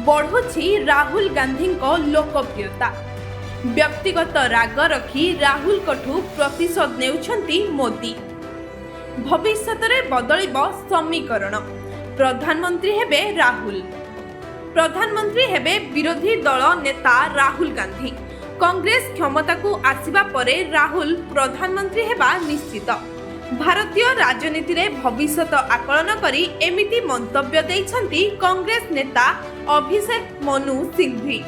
बढ़ुछि राहुल गांधी लोकप्रियता। व्यक्तिगत राग रखी राहुल कठू प्रतिशोध नेउछंती मोदी। भविष्यत रे बदलिब समीकरण। प्रधानमंत्री हेबे राहुल। प्रधानमंत्री हेबे विरोधी दल नेता राहुल गांधी। कांग्रेस क्षमता को आसिबा परे राहुल प्रधानमंत्री हेबा निश्चित। भारतीय राजनीति रे भविष्यत आकलन करी एमिति मंतव्य दैछंती कांग्रेस नेता अभिषेक मनु सिंघवी।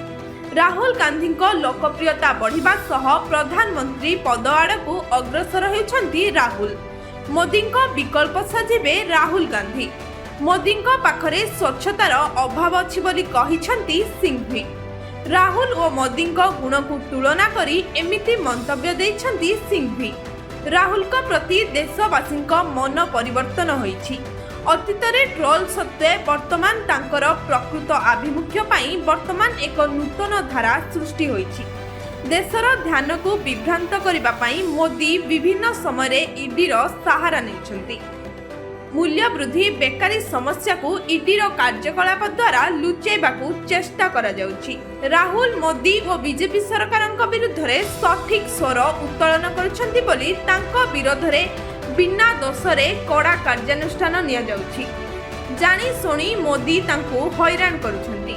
राहुल गांधी लोकप्रियता बढ़िबा सह प्रधानमंत्री पद आड़कू अग्रसर होइछंती राहुल। मोदी विकल्प सजिबे राहुल गांधी। मोदी पाखरे स्वच्छतार अभाव अछि बोली कहिछंती सिंघवी। राहुल और मोदी गुण को तुलना करी एमिति मंतव्य दैछंती सिंघवी। राहुल का प्रति देशवासी मन परिवर्तन होइछि। अतीत रे ट्रोल सत्वे वर्तमान तांकर प्रकृत आभिमुख्य पाई वर्तमान एक नूतन धारा सृष्टि होइछि। देशर ध्यान को विभ्रांत करिबा पाई मोदी विभिन्न समय रे ईडी रो सहारा नेउछंती। मूल्य वृद्धि बेकारी समस्या को ईडी रो कार्यकलाप द्वारा लुचेबाकू चेष्टा करा जाउछि। राहुल मोदी और बीजेपी सरकारक विरुद्ध रे सठिक स्वर उत्तोलन करछंती बोली तांको विरोध रे बिना दोषरे कड़ा कार्यानुष्ठान निया जाउछि। जानी सुनी मोदी तांको हैरान करुछंती।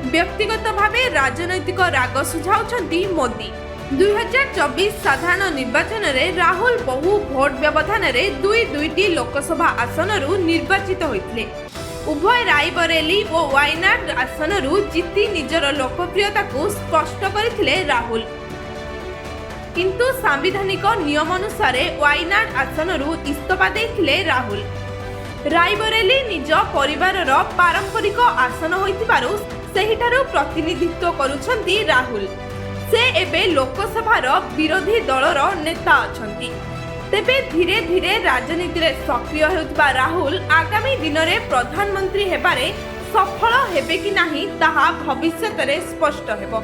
व्यक्तिगत भावे राजनैतिक राग सुझाउछंती मोदी। 2024 साधारण निर्वाचन रे राहुल बहु भोट व्यवधान रे दुईटी लोकसभा आसन निर्वाचित होइथिले। उभय रायबरेली और वायनाड आसन जीति निजर लोकप्रियता को स्पष्ट करथिले राहुल। किंतु सांविधानिक नियम अनुसार वायनाड आसन इस्तीफा देथिले राहुल। रायबरेली निज परिवार पारंपरिक आसन होइतिबारु सेहिठारु प्रतिनिधित्व करुछंती राहुल। से एबे लोकसभार विरोधी दलर नेता अछंती। तेबे धीरे धीरे राजनीति रे सक्रिय हेउतबा राहुल आगामी दिन में प्रधानमंत्री हेबारे सफल हेबे कि नाही ताहा भविष्यत रे स्पष्ट हेबो।